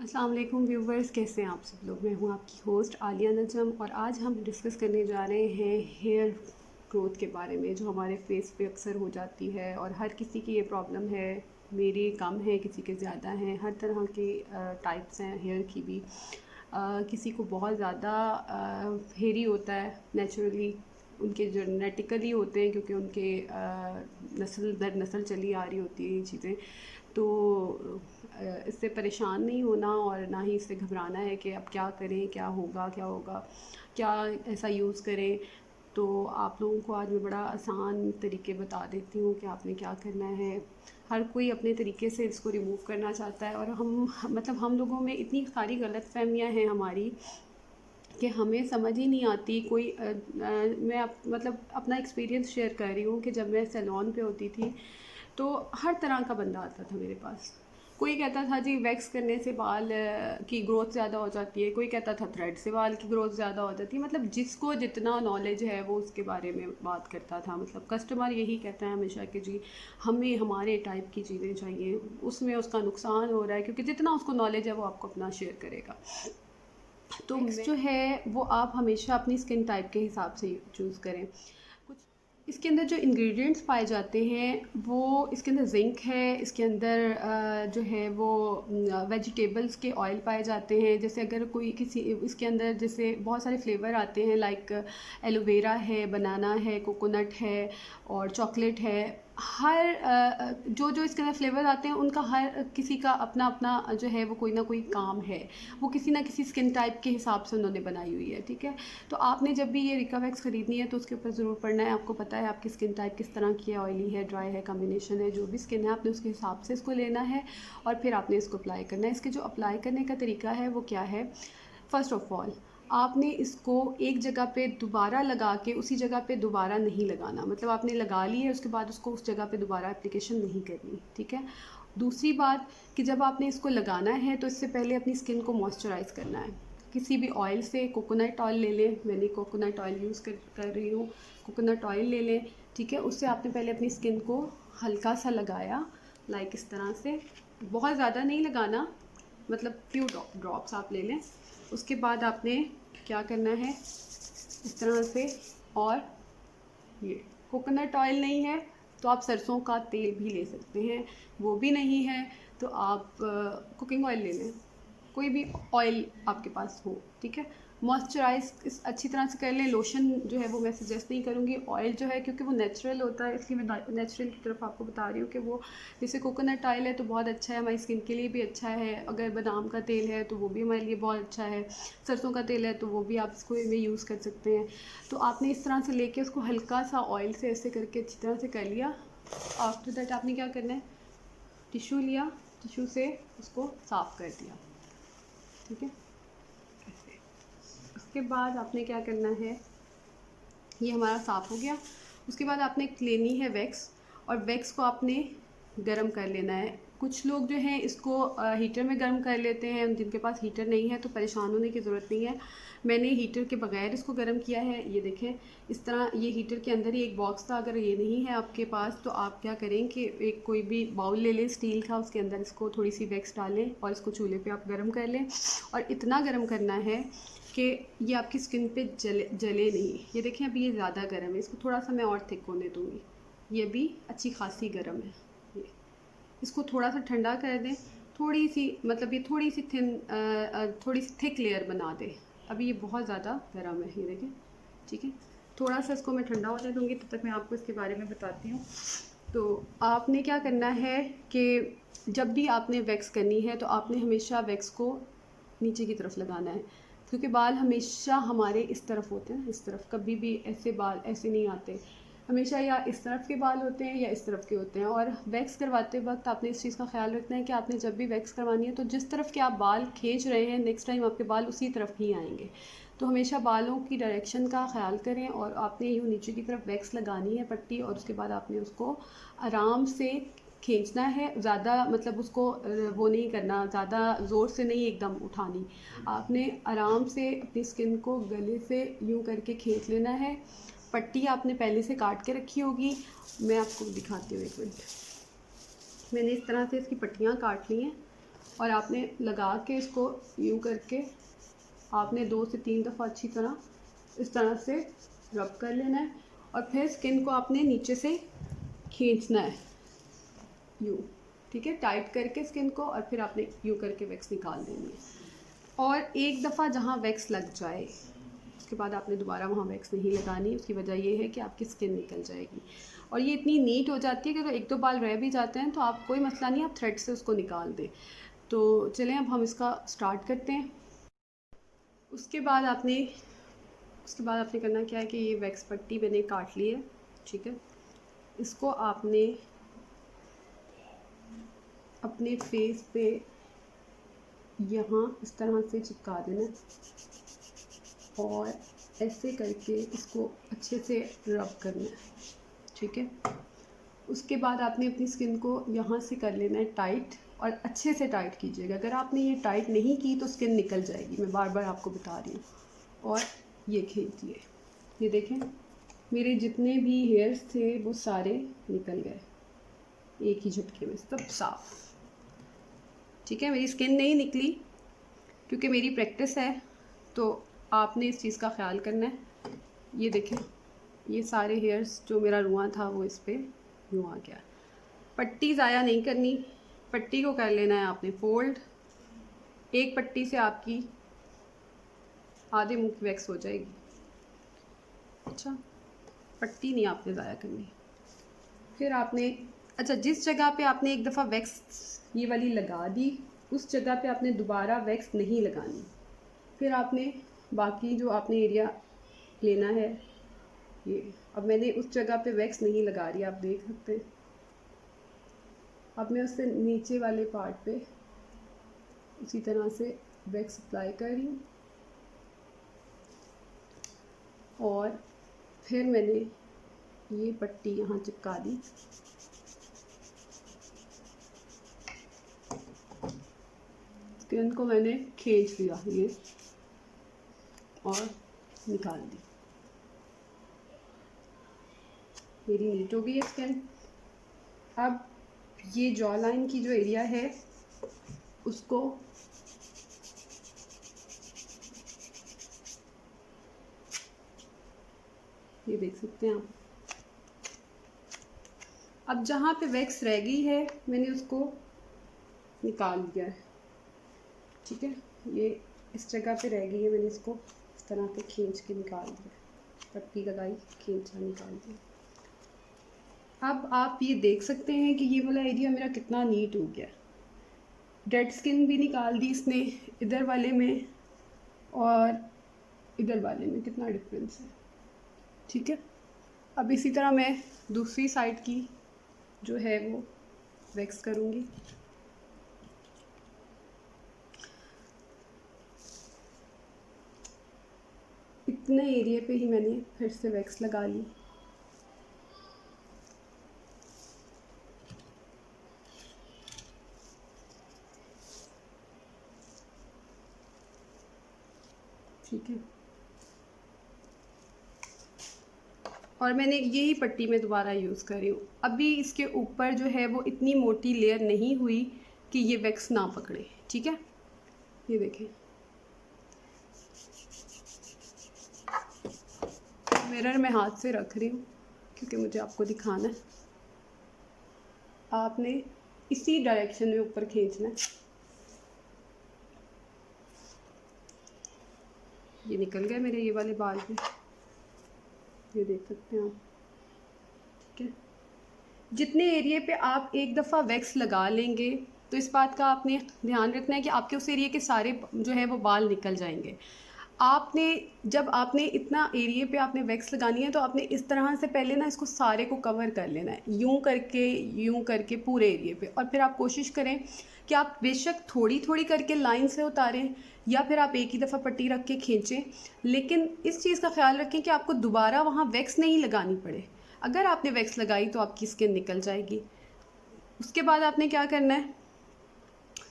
अस्सलाम वालेकुम व्यूवर्स, कैसे हैं आप सब लोग। मैं हूं आपकी होस्ट आलिया नजम और आज हम डिस्कस करने जा रहे हैं हेयर ग्रोथ के बारे में, जो हमारे फेस पे अक्सर हो जाती है और हर किसी की ये प्रॉब्लम है। मेरी कम है, किसी के ज़्यादा हैं, हर तरह के टाइप्स हैं हेयर की भी। किसी को बहुत ज़्यादा हेयरी होता है नेचुरली, उनके जेनेटिकली होते हैं क्योंकि उनके नस्ल दर नस्ल चली आ रही होती है ये चीज़ें। तो इससे परेशान नहीं होना और ना ही इससे घबराना है कि अब क्या करें, क्या होगा क्या होगा, क्या ऐसा यूज़ करें। तो आप लोगों को आज मैं बड़ा आसान तरीके बता देती हूँ कि आपने क्या करना है। हर कोई अपने तरीके से इसको रिमूव करना चाहता है और हम लोगों में इतनी सारी गलतफ़हमियाँ हैं हमारी कि हमें समझ ही नहीं आती। मैं अपना एक्सपीरियंस शेयर कर रही हूँ कि जब मैं सैलून पे होती थी तो हर तरह का बंदा आता था मेरे पास। कोई कहता था जी वैक्स करने से बाल की ग्रोथ ज़्यादा हो जाती है, कोई कहता था थ्रेड से बाल की ग्रोथ ज़्यादा हो जाती है। मतलब जिसको जितना नॉलेज है वो उसके बारे में बात करता था। मतलब कस्टमर यही कहता है हमेशा कि जी हमें हमारे टाइप की चीज़ें चाहिए, उसमें उसका नुकसान हो रहा है क्योंकि जितना उसको नॉलेज है वो आपको अपना शेयर करेगा। तो मिक्स जो है वो आप हमेशा अपनी स्किन टाइप के हिसाब से चूज़ करें। कुछ इसके अंदर जो इंग्रेडिएंट्स पाए जाते हैं वो, इसके अंदर जिंक है, इसके अंदर जो है वो वेजिटेबल्स के ऑयल पाए जाते हैं। जैसे अगर कोई किसी इसके अंदर जैसे बहुत सारे फ्लेवर आते हैं, लाइक एलोवेरा है, बनाना है, कोकोनट है और चॉकलेट है। जो जो इसके अंदर फ्लेवर आते हैं उनका हर किसी का अपना अपना जो है वो कोई ना कोई काम है, वो किसी ना किसी स्किन टाइप के हिसाब से उन्होंने बनाई हुई है। ठीक है, तो आपने जब भी ये रिकावैक्स ख़रीदनी है तो उसके ऊपर ज़रूर पढ़ना है। आपको पता है आपकी स्किन टाइप किस तरह की है, ऑयली है, ड्राई है, कॉम्बिनेशन है, जो भी स्किन है आपने उसके हिसाब से इसको लेना है और फिर आपने इसको अप्लाई करना है। इसके जो अप्लाई करने का तरीका है वो क्या है, फ़र्स्ट ऑफ़ ऑल आपने इसको एक जगह पे दोबारा लगा के उसी जगह पे दोबारा नहीं लगाना। मतलब आपने लगा ली है उसके बाद उसको उस जगह पे दोबारा एप्लीकेशन नहीं करनी। ठीक है, दूसरी बात कि जब आपने इसको लगाना है तो इससे पहले अपनी स्किन को मॉइस्चराइज़ करना है किसी भी ऑयल से। कोकोनट ऑयल ले लें, मैंने कोकोनट ऑयल यूज़ कर रही हूँ। कोकोनट ऑयल ले लें, ठीक है। उससे आपने पहले अपनी स्किन को हल्का सा लगाया, लाइक इस तरह से, बहुत ज़्यादा नहीं लगाना, मतलब फ्यू ड्रॉप्स आप ले लें। उसके बाद आपने क्या करना है, इस तरह से। और ये कोकोनट ऑयल नहीं है तो आप सरसों का तेल भी ले सकते हैं, वो भी नहीं है तो आप कुकिंग ऑयल ले लें, कोई भी ऑयल आपके पास हो। ठीक है, मॉइस्चराइज़ इस अच्छी तरह से कर लें। लोशन जो है वो मैं सजेस्ट नहीं करूँगी, ऑयल जो है क्योंकि वो नेचुरल होता है, इसलिए मैं नेचुरल की तरफ आपको बता रही हूँ कि वो जैसे कोकोनट ऑयल है तो बहुत अच्छा है, हमारी स्किन के लिए भी अच्छा है। अगर बादाम का तेल है तो वो भी हमारे लिए बहुत अच्छा है। सरसों का तेल है तो वो भी आप इसको में यूज़ कर सकते हैं। तो आपने इस तरह से लेके उसको हल्का सा ऑयल से ऐसे करके अच्छी तरह से कर लिया। आफ्टर दैट आपने क्या करना है, टिश्यू लिया, टिश्यू से उसको साफ़ कर दिया। ठीक है, ऐसे। उसके बाद आपने क्या करना है, ये हमारा साफ़ हो गया। उसके बाद आपने लेनी है वैक्स, और वैक्स को आपने गरम कर लेना है। कुछ लोग जो हैं इसको हीटर में गर्म कर लेते हैं, जिनके पास हीटर नहीं है तो परेशान होने की ज़रूरत नहीं है। मैंने हीटर के बगैर इसको गर्म किया है। ये देखें इस तरह, ये हीटर के अंदर ही एक बॉक्स था। अगर ये नहीं है आपके पास तो आप क्या करें कि एक कोई भी बाउल ले लें स्टील का, उसके अंदर इसको थोड़ी सी वैक्स डालें और इसको चूल्हे पे आप गर्म कर लें। और इतना गर्म करना है कि ये आपकी स्किन पे जले नहीं। ये देखें अभी ये ज़्यादा गर्म है, इसको थोड़ा सा मैं और थिक होने दूँगी। ये भी अच्छी खासी गर्म है। ये इसको थोड़ा सा ठंडा कर दें, थोड़ी सी, मतलब ये थोड़ी सी थोड़ी सी थिक लेयर बना दें। अभी ये बहुत ज़्यादा गर्म है, ये देखें। ठीक है, थोड़ा सा इसको मैं ठंडा होने दूँगी, तब तक मैं आपको इसके बारे में बताती हूँ। तो आपने क्या करना है कि जब भी आपने वैक्स करनी है तो आपने हमेशा वैक्स को नीचे की तरफ लगाना है, क्योंकि बाल हमेशा हमारे इस तरफ होते हैं, इस तरफ। कभी भी ऐसे बाल ऐसे नहीं आते, हमेशा या इस तरफ के बाल होते हैं या इस तरफ के होते हैं। और वैक्स करवाते वक्त आपने इस चीज़ का ख्याल रखना है कि आपने जब भी वैक्स करवानी है तो जिस तरफ के आप बाल खींच रहे हैं नेक्स्ट टाइम आपके बाल उसी तरफ ही आएंगे। तो हमेशा बालों की डायरेक्शन का ख्याल करें और आपने यूँ नीचे की तरफ वैक्स लगानी है पट्टी, और उसके बाद आपने उसको आराम से खींचना है। ज़्यादा मतलब उसको वो नहीं करना, ज़्यादा ज़ोर से नहीं एकदम उठानी। आपने आराम से अपनी स्किन को गले से यूँ करके खींच लेना है। पट्टी आपने पहले से काट के रखी होगी, मैं आपको दिखाती हूँ, एक मिनट। मैंने इस तरह से इसकी पट्टियाँ काट ली हैं और आपने लगा के इसको यूँ करके आपने 2 से 3 दफ़ा अच्छी तरह इस तरह से रब कर लेना है और फिर स्किन को आपने नीचे से खींचना है यूँ, ठीक है, टाइट करके स्किन को, और फिर आपने यूँ करके वैक्स निकाल देनी है। और एक दफ़ा जहाँ वैक्स लग जाए उसके बाद आपने दोबारा वहाँ वैक्स नहीं लगानी। उसकी वजह ये है कि आपकी स्किन निकल जाएगी और ये इतनी नीट हो जाती है कि अगर 1-2 बाल रह भी जाते हैं तो आप कोई मसला नहीं, आप थ्रेड से उसको निकाल दें। तो चलें अब हम इसका स्टार्ट करते हैं। उसके बाद आपने करना क्या है कि ये वैक्स पट्टी मैंने काट ली है, ठीक है, इसको आपने अपने फेस पे यहाँ इस तरह से चिपका देना और ऐसे करके इसको अच्छे से रब करना है, ठीक है। उसके बाद आपने अपनी स्किन को यहाँ से कर लेना है टाइट, और अच्छे से टाइट कीजिएगा। अगर आपने ये टाइट नहीं की तो स्किन निकल जाएगी, मैं बार बार आपको बता रही हूँ। और ये खींचिए, ये देखें मेरे जितने भी हेयर्स थे वो सारे निकल गए एक ही झटके में, सब साफ, ठीक है। मेरी स्किन नहीं निकली क्योंकि मेरी प्रैक्टिस है, तो आपने इस चीज़ का ख्याल करना है। ये देखें ये सारे हेयर्स जो मेरा रुआं था वो इस पर यूँ आ गया। पट्टी ज़ाया नहीं करनी, पट्टी को कर लेना है आपने फोल्ड। एक पट्टी से आपकी आधे मुंह की वैक्स हो जाएगी। अच्छा, पट्टी नहीं आपने ज़ाया करनी। फिर आपने जिस जगह पे आपने एक दफ़ा वैक्स ये वाली लगा दी उस जगह पे आपने दोबारा वैक्स नहीं लगानी। फिर आपने बाकी जो आपने एरिया लेना है, ये अब मैंने उस जगह पे वैक्स नहीं लगा रही, आप देख सकते हैं। अब मैं उससे नीचे वाले पार्ट पे उसी तरह से वैक्स अप्लाई कर रही हूँ और फिर मैंने ये पट्टी यहाँ चिपका दी। स्किन को मैंने खींच लिया ये और निकाल दी। मेरी नीट हो गई है स्किन। अब ये जॉ लाइन की जो एरिया है उसको ये देख सकते हैं आप। अब जहाँ पे वैक्स रह गई है मैंने उसको निकाल लिया है, ठीक है। ये इस जगह पे रह गई है, मैंने इसको इस तरह से खींच के निकाल दिया, पट्टी लगाई, खींचा, निकाल दिया। अब आप ये देख सकते हैं कि ये वाला एरिया मेरा कितना नीट हो गया। डेड स्किन भी निकाल दी इसने इधर वाले में और इधर वाले में, कितना डिफरेंस है, ठीक है। अब इसी तरह मैं दूसरी साइड की जो है वो वैक्स करूँगी। इतने एरिया पे ही मैंने फिर से वैक्स लगा ली। ठीक है, और मैंने यही पट्टी में दोबारा यूज़ कर रही हूँ। अभी इसके ऊपर जो है वो इतनी मोटी लेयर नहीं हुई कि ये वैक्स ना पकड़े, ठीक है। ये देखें मिरर में हाथ से रख रही हूँ क्योंकि मुझे आपको दिखाना है। आपने इसी डायरेक्शन में ऊपर खींचना है। ये निकल गए मेरे ये वाले बाल भी, ये देख सकते हैं आप, ठीक है। जितने एरिया पे आप एक दफ़ा वैक्स लगा लेंगे तो इस बात का आपने ध्यान रखना है कि आपके उस एरिया के सारे जो है वो बाल निकल जाएंगे। जब आपने इतना एरिया पे आपने वैक्स लगानी है तो आपने इस तरह से पहले ना इसको सारे को कवर कर लेना है, यूं करके पूरे एरिया पे। और फिर आप कोशिश करें कि आप बेशक थोड़ी थोड़ी करके लाइन से उतारें या फिर आप एक ही दफ़ा पट्टी रख के खींचें, लेकिन इस चीज़ का ख्याल रखें कि आपको दोबारा वहाँ वैक्स नहीं लगानी पड़े। अगर आपने वैक्स लगाई तो आपकी स्किन निकल जाएगी। उसके बाद आपने क्या करना है,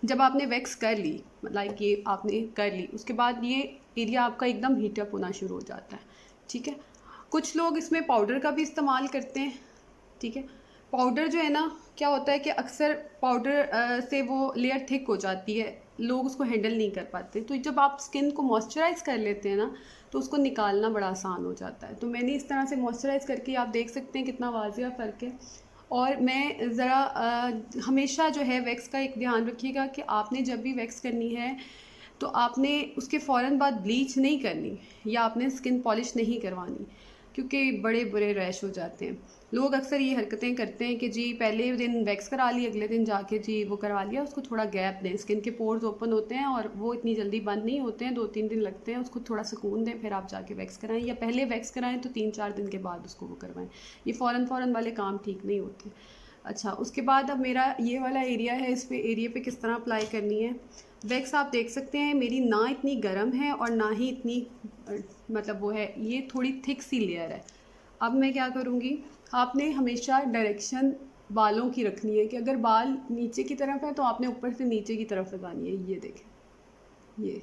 जब आपने वैक्स कर ली, लाइक ये आपने कर ली, उसके बाद ये एरिया आपका एकदम हीटअप होना शुरू हो जाता है, ठीक है। कुछ लोग इसमें पाउडर का भी इस्तेमाल करते हैं, ठीक है। पाउडर जो है ना, क्या होता है कि अक्सर पाउडर से वो लेयर थिक हो जाती है, लोग उसको हैंडल नहीं कर पाते। तो जब आप स्किन को मॉइस्चराइज़ कर लेते हैं ना, तो उसको निकालना बड़ा आसान हो जाता है। तो मैंने इस तरह से मॉइस्चराइज़ करके, आप देख सकते हैं कितना वाजिया फ़र्क है। और मैं ज़रा हमेशा जो है वैक्स का एक ध्यान रखिएगा कि आपने जब भी वैक्स करनी है तो आपने उसके फ़ौरन बाद ब्लीच नहीं करनी, या आपने स्किन पॉलिश नहीं करवानी, क्योंकि बड़े बुरे रैश हो जाते हैं। लोग अक्सर ये हरकतें करते हैं कि जी पहले दिन वैक्स करा ली, अगले दिन जाके जी वो करवा लिया। उसको थोड़ा गैप दें, स्किन के पोर्स ओपन होते हैं और वो इतनी जल्दी बंद नहीं होते हैं, 2-3 दिन लगते हैं। उसको थोड़ा सुकून दें, फिर आप जाके वैक्स कराएं, या पहले वैक्स कराएं तो 3-4 दिन के बाद उसको वो करवाएं। ये फ़ौरन वाले काम ठीक नहीं होते। अच्छा, उसके बाद अब मेरा ये वाला एरिया है, इस पे एरिया पे किस तरह अप्लाई करनी है। वैक्स आप देख सकते हैं मेरी ना इतनी गर्म है और ना ही इतनी मतलब वो है, ये थोड़ी थिक सी लेयर है। अब मैं क्या करूँगी, आपने हमेशा डायरेक्शन बालों की रखनी है कि अगर बाल नीचे की तरफ है तो आपने ऊपर से नीचे की तरफ लगानी है। ये देखें, ये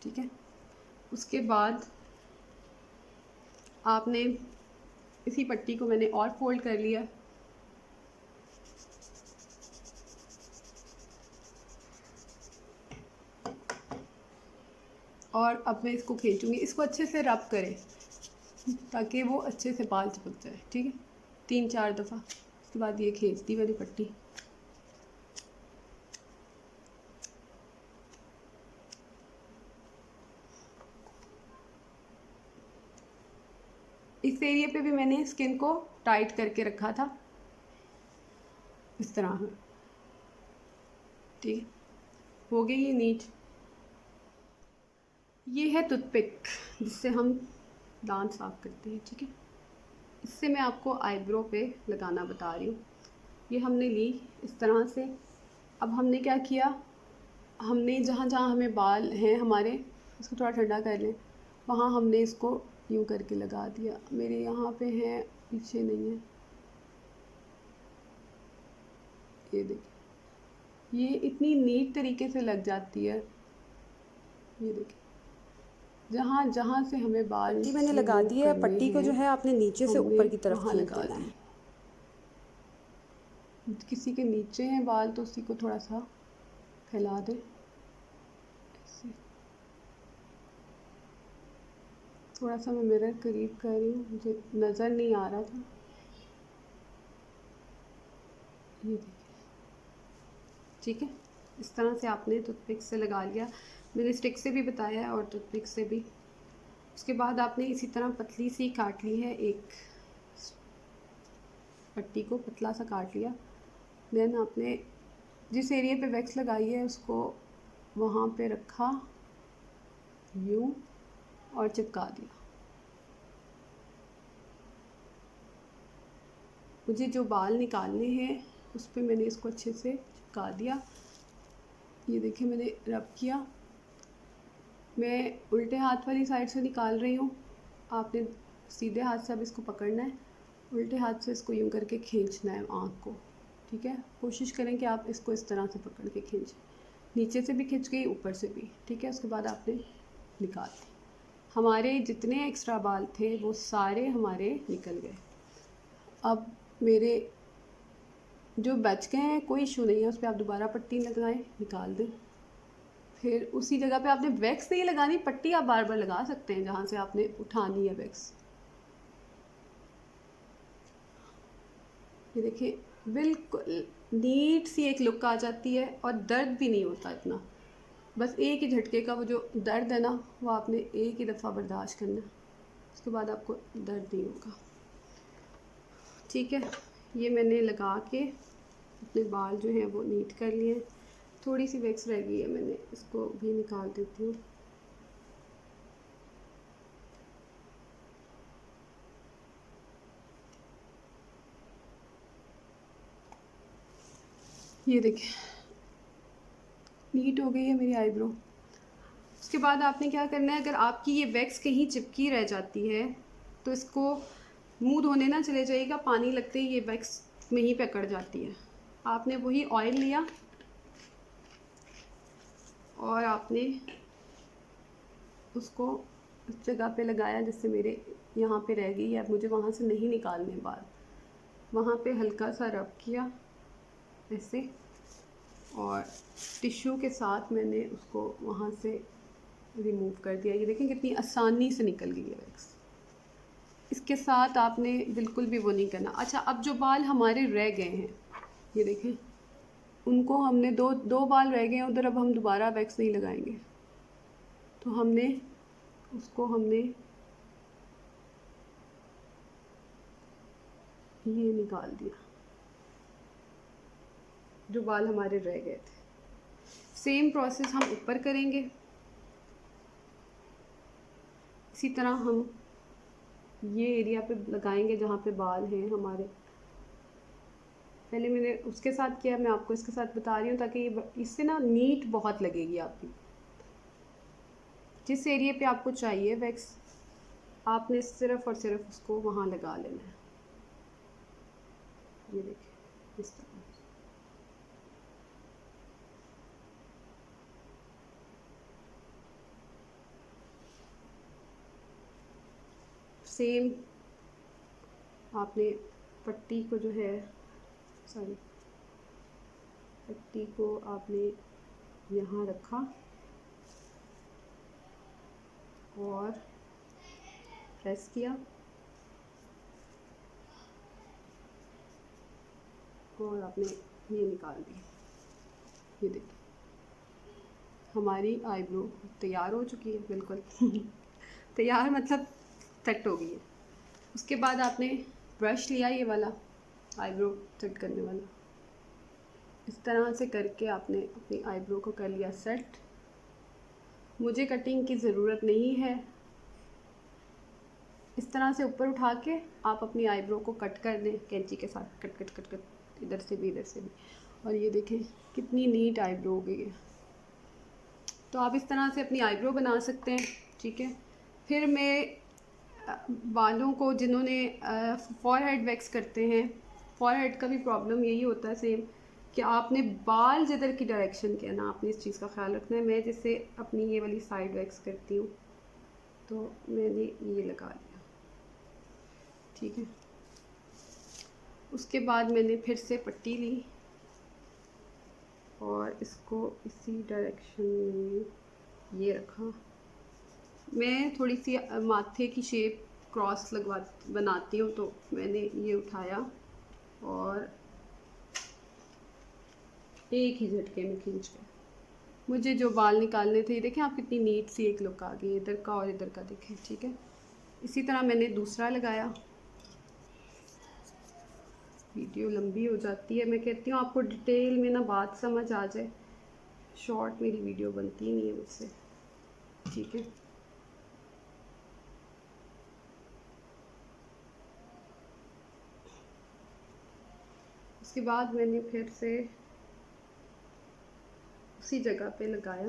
ठीक है। उसके बाद आपने इसी पट्टी को मैंने और फोल्ड कर लिया, और अब मैं इसको खींचूंगी। इसको अच्छे से रब करें ताकि वो अच्छे से बाल चिपक जाए, ठीक है, 3-4 दफ़ा। उसके बाद ये खींचती वाली पट्टी, इस एरिया पे भी मैंने स्किन को टाइट करके रखा था इस तरह, ठीक है। हो गई ये नीट। ये है टूथपिक जिससे हम दांत साफ़ करते हैं, ठीक है। इससे मैं आपको आईब्रो पे लगाना बता रही हूँ। ये हमने ली इस तरह से। अब हमने क्या किया, हमने जहाँ जहाँ हमें बाल हैं हमारे, इसको थोड़ा ठंडा कर लें, वहाँ हमने इसको यूँ करके लगा दिया। मेरे यहाँ पे हैं, पीछे नहीं है, ये देखिए, ये इतनी नीट तरीके से लग जाती है। ये देखिए, जहाँ जहाँ से हमें बाल पट्टी मैंने लगा रिमूव दी है। करने पट्टी को जो हैं है आपने नीचे से हमने ऊपर की तरफ वहाँ खींच लगा देना दी। है। किसी के नीचे हैं बाल तो उसी को थोड़ा सा फैला दें ऐसे। थोड़ा सा मैं मिरर करीब कर रही हूँ, मुझे नज़र नहीं आ रहा था। ये देखिए, ठीक है। इस तरह से आपने टूथपिक से लगा लिया। मैंने स्टिक से भी बताया है और टूथपिक से भी। उसके बाद आपने इसी तरह पतली सी काट ली है, एक पट्टी को पतला सा काट लिया। देन आपने जिस एरिया पे वैक्स लगाई है उसको वहाँ पे रखा यूँ और चिपका दिया। मुझे जो बाल निकालने हैं उस पर मैंने इसको अच्छे से चिपका दिया। ये देखिए, मैंने रब किया। मैं उल्टे हाथ वाली साइड से निकाल रही हूँ, आपने सीधे हाथ से अब इसको पकड़ना है, उल्टे हाथ से इसको यूँ करके खींचना है आँख को, ठीक है। कोशिश करें कि आप इसको इस तरह से पकड़ के खींचें, नीचे से भी खींच गई, ऊपर से भी, ठीक है। उसके बाद आपने निकाल दी। हमारे जितने एक्स्ट्रा बाल थे वो सारे हमारे निकल गए। अब मेरे जो बच गए हैं कोई इशू नहीं है, उस पर आप दोबारा पट्टी लगाएं, निकाल दें। फिर उसी जगह पे आपने वैक्स नहीं लगानी, पट्टी आप बार बार लगा सकते हैं जहाँ से आपने उठानी है वैक्स। ये देखिए, बिल्कुल नीट सी एक लुक आ जाती है और दर्द भी नहीं होता इतना। बस एक ही झटके का वो जो दर्द है ना, वो आपने एक ही दफ़ा बर्दाश्त करना है, उसके बाद आपको दर्द नहीं होगा, ठीक है। ये मैंने लगा के अपने बाल जो हैं वो नीट कर लिए। थोड़ी सी वैक्स रह गई है, मैंने इसको भी निकाल देती हूँ। ये देखिए, नीट हो गई है मेरी आईब्रो। उसके बाद आपने क्या करना है, अगर आपकी ये वैक्स कहीं चिपकी रह जाती है तो इसको मुंह धोने ना चले जाइएगा, पानी लगते ही ये वैक्स में ही पकड़ जाती है। आपने वही ऑयल लिया और आपने उसको उस जगह पे लगाया जिससे मेरे यहाँ पे रह गई, अब मुझे वहाँ से नहीं निकालने बाल। वहाँ पे हल्का सा रब किया ऐसे, और टिश्यू के साथ मैंने उसको वहाँ से रिमूव कर दिया। ये देखें कितनी आसानी से निकल गई है वैक्स। इसके साथ आपने बिल्कुल भी वो नहीं करना। अच्छा, अब जो बाल हमारे रह गए हैं, ये देखें, उनको हमने दो दो बाल रह गए हैं उधर, अब हम दोबारा वैक्स नहीं लगाएंगे। तो हमने ये निकाल दिया जो बाल हमारे रह गए थे। सेम प्रोसेस हम ऊपर करेंगे। इसी तरह हम ये एरिया पे लगाएंगे जहाँ पे बाल हैं हमारे। पहले मैंने उसके साथ किया, मैं आपको इसके साथ बता रही हूँ ताकि इससे ना नीट बहुत लगेगी आपकी। जिस एरिया पे आपको चाहिए वैक्स, आपने सिर्फ और सिर्फ उसको वहाँ लगा लेना है। ये देखिए इस तरह। सेम आपने पट्टी को जो है, सॉरी, पट्टी को आपने यहाँ रखा और प्रेस किया और आपने ये निकाल दी। ये देखिए हमारी आईब्रो तैयार हो चुकी है, बिल्कुल तैयार मतलब सेट हो गई है। उसके बाद आपने ब्रश लिया, ये वाला आईब्रो सेट करने वाला, इस तरह से करके आपने अपनी आईब्रो को कर लिया सेट। मुझे कटिंग की ज़रूरत नहीं है। इस तरह से ऊपर उठा के आप अपनी आईब्रो को कट कर दें कैंची के साथ, कट कट कट कट, इधर से भी इधर से भी। और ये देखें कितनी नीट आईब्रो हो गई है। तो आप इस तरह से अपनी आईब्रो बना सकते हैं, ठीक है। फिर मैं बालों को, जिन्होंने फॉरहेड वैक्स करते हैं, फॉरहेड का भी प्रॉब्लम यही होता है सेम, कि आपने बाल जिधर की डायरेक्शन के है ना, आपने इस चीज़ का ख्याल रखना है। मैं जैसे अपनी ये वाली साइड वैक्स करती हूँ तो मैंने ये लगा लिया, ठीक है। उसके बाद मैंने फिर से पट्टी ली और इसको इसी डायरेक्शन में ये रखा। मैं थोड़ी सी माथे की शेप क्रॉस बनाती हूँ, तो मैंने ये उठाया और एक ही झटके में खींच के मुझे जो बाल निकालने थे, देखें आप कितनी नीट सी एक लुक आ गई, इधर का और इधर का, देखें, ठीक है। इसी तरह मैंने दूसरा लगाया। वीडियो लंबी हो जाती है, मैं कहती हूँ आपको डिटेल में ना बात समझ आ जाए। शॉर्ट मेरी वीडियो बनती नहीं है मुझसे, ठीक है। उसके बाद मैंने फिर से उसी जगह पे लगाया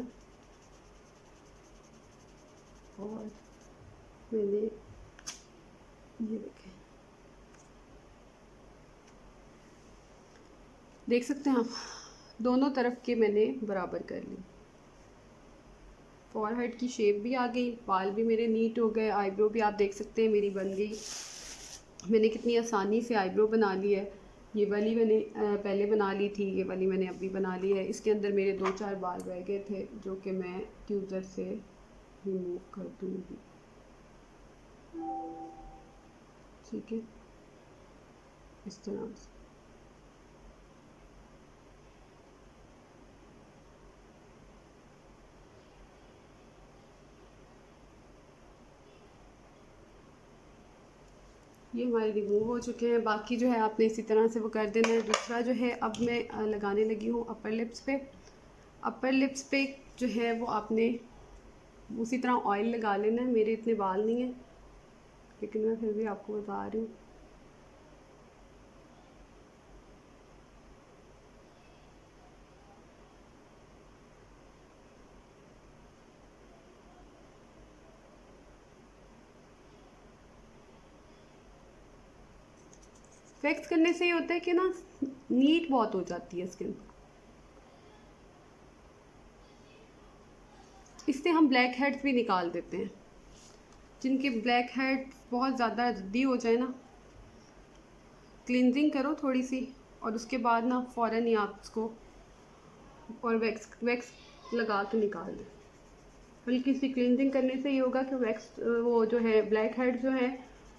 और मैंने ये देख सकते हैं आप, दोनों तरफ के मैंने बराबर कर ली। फॉरहेड की शेप भी आ गई, बाल भी मेरे नीट हो गए, आईब्रो भी आप देख सकते हैं मेरी बन गई। मैंने कितनी आसानी से आईब्रो बना ली है। ये वाली मैंने पहले बना ली थी, ये वाली मैंने अभी बना ली है। इसके अंदर मेरे 2-4 बाल रह गए थे जो कि मैं ट्यूज़र से रिमूव कर दूँगी, ठीक है, इस तरह से। ये हमारे रिमूव हो चुके हैं। बाकी जो है आपने इसी तरह से वो कर देना है। दूसरा जो है अब मैं लगाने लगी हूँ अपर लिप्स पे। अपर लिप्स पे जो है वो आपने उसी तरह ऑयल लगा लेना है। मेरे इतने बाल नहीं हैं लेकिन मैं फिर भी आपको बता रही हूँ। वैक्स करने से ये होता है कि ना नीट बहुत हो जाती है स्किन। इससे हम ब्लैक हेड्स भी निकाल देते हैं। जिनके ब्लैक हेड्स बहुत ज़्यादा जल्दी हो जाए ना, क्लिनजिंग करो थोड़ी सी और उसके बाद ना फ़ौरन ही आप उसको और वैक्स लगा के निकाल दें। हल्की सी क्लिनजिंग करने से ये होगा कि वैक्स वो जो है ब्लैक हेड जो है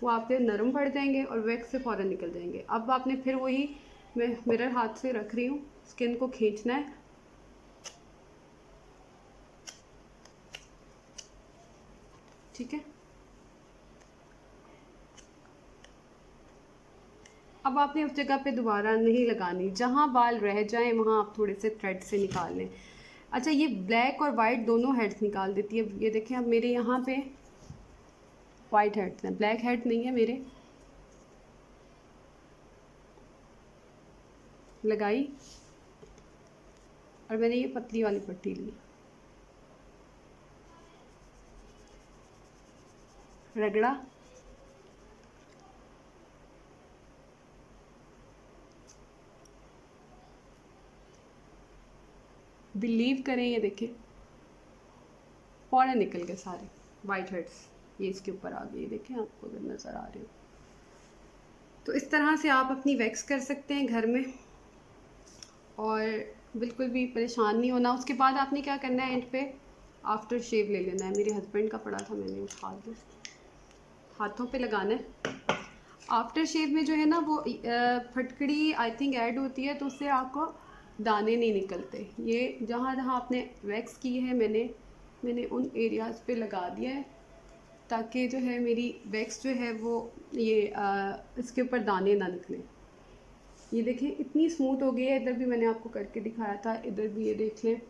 वो आपके नरम पड़ जाएंगे और वैक्स से फ़ौरन निकल जाएंगे। अब आपने फिर वही, मैं मिरर हाथ से रख रही हूँ, स्किन को खींचना है, ठीक है। अब आपने उस जगह पे दोबारा नहीं लगानी, जहाँ बाल रह जाएं वहाँ आप थोड़े से थ्रेड से निकाल लें। अच्छा, ये ब्लैक और वाइट दोनों हेड्स निकाल देती है। ये देखें, अब मेरे यहाँ पे वाइट हेड्स हैं, ब्लैक हेड नहीं है मेरे। लगाई और मैंने ये पतली वाली पट्टी ली, रगड़ा, बिलीव करें ये देखें फ़ौरन निकल गए सारे वाइट हेड्स। ये इसके ऊपर आ गए, देखें आपको अगर नज़र आ रहे हो। तो इस तरह से आप अपनी वैक्स कर सकते हैं घर में और बिल्कुल भी परेशान नहीं होना। उसके बाद आपने क्या करना है, एंड पे आफ्टर शेव ले लेना है। मेरे हस्बैंड का पड़ा था, मैंने उठा दिया, हाथों पे लगाना है। आफ्टर शेव में जो है ना वो फटकड़ी आई थिंक ऐड होती है, तो उससे आपको दाने नहीं निकलते। ये जहाँ जहाँ आपने वैक्स की है मैंने उन एरियाज़ पे लगा दिया है ताकि जो है मेरी वैक्स जो है वो ये इसके ऊपर दाने ना निकले। ये देखें इतनी स्मूथ हो गई है। इधर भी मैंने आपको करके दिखाया था, इधर भी ये देख लें।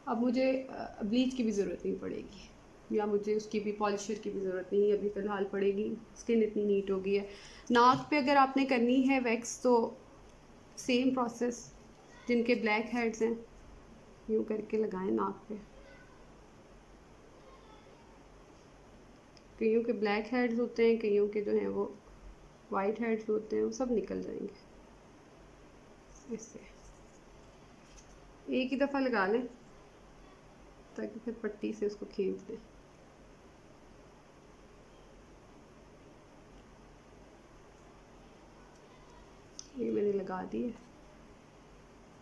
अब मुझे ब्लीच की भी ज़रूरत नहीं पड़ेगी या मुझे उसकी भी पॉलिशर की भी ज़रूरत नहीं अभी फ़िलहाल पड़ेगी। स्किन इतनी नीट हो गई है। नाक पे अगर आपने करनी है वैक्स तो सेम प्रोसेस, जिनके ब्लैक हेड्स हैं यूँ करके लगाएं नाक पे। कईयों के ब्लैक हेड्स होते हैं, कईयों के जो हैं वो वाइट हेड्स होते हैं, वो सब निकल जाएंगे। इससे एक ही दफ़ा लगा लें ताकि फिर पट्टी से उसको खींच दें। ये मैंने लगा दी है।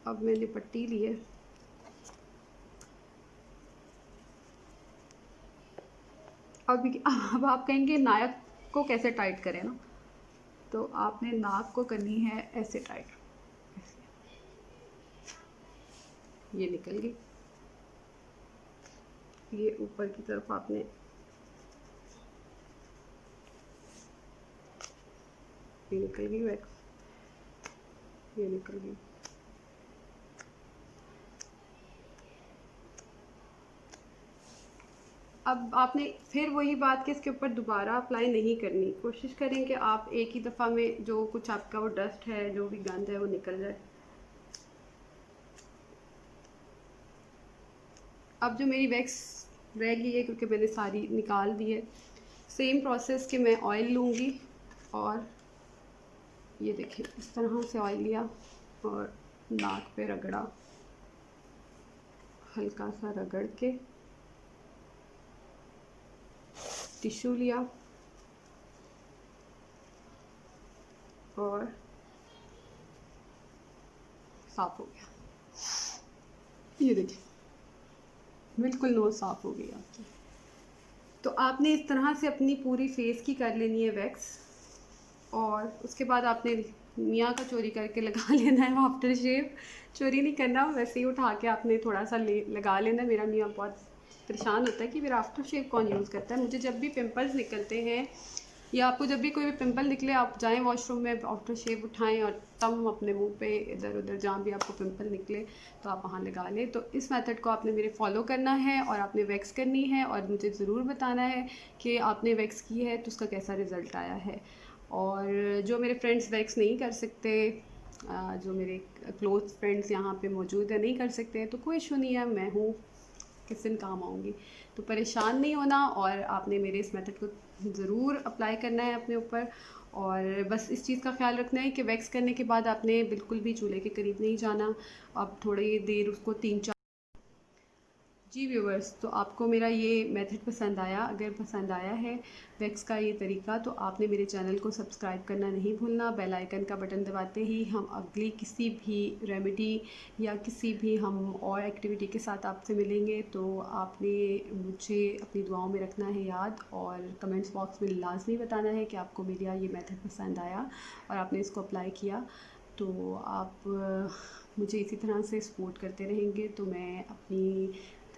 अब मैंने पट्टी ली है, अब आप कहेंगे नाक को कैसे टाइट करें ना, तो आपने नाक को करनी है ऐसे टाइट, ऐसे। ये निकल गई, ये ऊपर की तरफ आपने ये निकल गई वैक्स, ये निकल गई। अब आपने फिर वही बात कि इसके ऊपर दोबारा अप्लाई नहीं करनी। कोशिश करें कि आप एक ही दफ़ा में जो कुछ आपका वो डस्ट है, जो भी गंद है, वो निकल जाए। अब जो मेरी वैक्स रह गई है क्योंकि मैंने सारी निकाल दी है, सेम प्रोसेस कि मैं ऑयल लूँगी और ये देखिए इस तरह से ऑयल लिया और नाक पे रगड़ा, हल्का सा रगड़ के टिश्यू लिया और साफ़ हो गया। ये देखिए बिल्कुल नोज़ साफ़ हो गई आपकी। तो आपने इस तरह से अपनी पूरी फेस की कर लेनी है वैक्स और उसके बाद आपने मियाँ का चोरी करके लगा लेना है आफ्टर शेव। चोरी नहीं करना, वैसे ही उठा के आपने थोड़ा सा लगा लेना है। मेरा मियाँ बहुत परेशान होता है कि फिर आफ्टर शेव कौन यूज़ करता है। मुझे जब भी पिंपल्स निकलते हैं या आपको जब भी कोई भी पिंपल निकले, आप जाएं वॉशरूम में, आफ्टर शेव उठाएं और तब अपने मुंह पे इधर उधर जहाँ भी आपको पिंपल निकले तो आप वहाँ लगा लें। तो इस मेथड को आपने मेरे फॉलो करना है और आपने वैक्स करनी है और मुझे ज़रूर बताना है कि आपने वैक्स की है तो उसका कैसा रिज़ल्ट आया है। और जो मेरे फ्रेंड्स वैक्स नहीं कर सकते, जो मेरे क्लोज फ्रेंड्स यहाँ पे मौजूद है नहीं कर सकते, तो कोई इशू नहीं है, मैं हूँ, किस दिन काम आऊँगी। तो परेशान नहीं होना और आपने मेरे इस मेथड को ज़रूर अप्लाई करना है अपने ऊपर। और बस इस चीज़ का ख्याल रखना है कि वैक्स करने के बाद आपने बिल्कुल भी चूल्हे के करीब नहीं जाना। आप थोड़ी देर उसको 3-4 जी व्यूवर्स, तो आपको मेरा ये मेथड पसंद आया? अगर पसंद आया है वैक्स का ये तरीका, तो आपने मेरे चैनल को सब्सक्राइब करना नहीं भूलना। बेल आइकन का बटन दबाते ही हम अगली किसी भी रेमेडी या किसी भी हम और एक्टिविटी के साथ आपसे मिलेंगे। तो आपने मुझे अपनी दुआओं में रखना है याद, और कमेंट्स बॉक्स में लाजमी बताना है कि आपको मेरा ये मेथड पसंद आया और आपने इसको अप्लाई किया। तो आप मुझे इसी तरह से सपोर्ट करते रहेंगे, तो मैं अपनी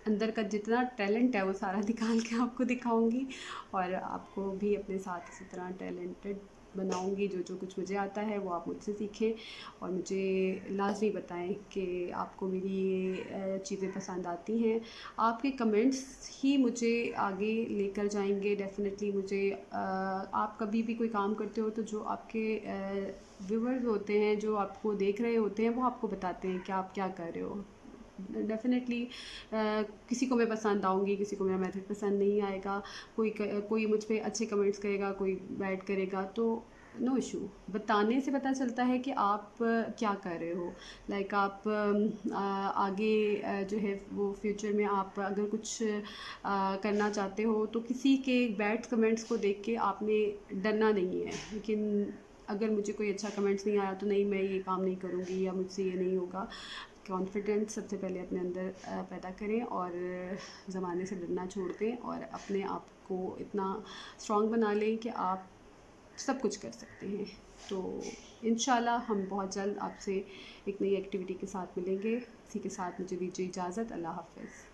अंदर का जितना टैलेंट है वो सारा निकाल के आपको दिखाऊंगी, और आपको भी अपने साथ इसी तरह टैलेंटेड बनाऊंगी। जो जो कुछ मुझे आता है वो आप मुझसे सीखें, और मुझे लाजमी बताएं कि आपको मेरी ये चीज़ें पसंद आती हैं। आपके कमेंट्स ही मुझे आगे लेकर जाएंगे डेफ़िनेटली। मुझे आप कभी भी कोई काम करते हो तो जो आपके व्यूवर्स होते हैं, जो आपको देख रहे होते हैं, वो आपको बताते हैं कि आप क्या कर रहे हो। डेफ़िनेटली किसी को मैं पसंद आऊँगी, किसी को मेरा मेथड पसंद नहीं आएगा। कोई मुझ पे अच्छे कमेंट्स करेगा, कोई बैड करेगा, तो नो इशू। बताने से पता चलता है कि आप क्या कर रहे हो। लाइक आप आगे जो है वो फ्यूचर में आप अगर कुछ करना चाहते हो, तो किसी के बैड कमेंट्स को देख के आपने डरना नहीं है। लेकिन अगर मुझे कोई अच्छा कमेंट्स नहीं आया तो नहीं, मैं ये काम नहीं करूँगी या मुझसे ये नहीं होगा। कॉन्फिडेंस सबसे पहले अपने अंदर पैदा करें, और ज़माने से डरना छोड़ दें, और अपने आप को इतना स्ट्रॉन्ग बना लें कि आप सब कुछ कर सकते हैं। तो इंशाल्लाह हम बहुत जल्द आपसे एक नई एक्टिविटी के साथ मिलेंगे। इसी के साथ मुझे दीजिए इजाज़त। अल्लाह हाफ़िज़।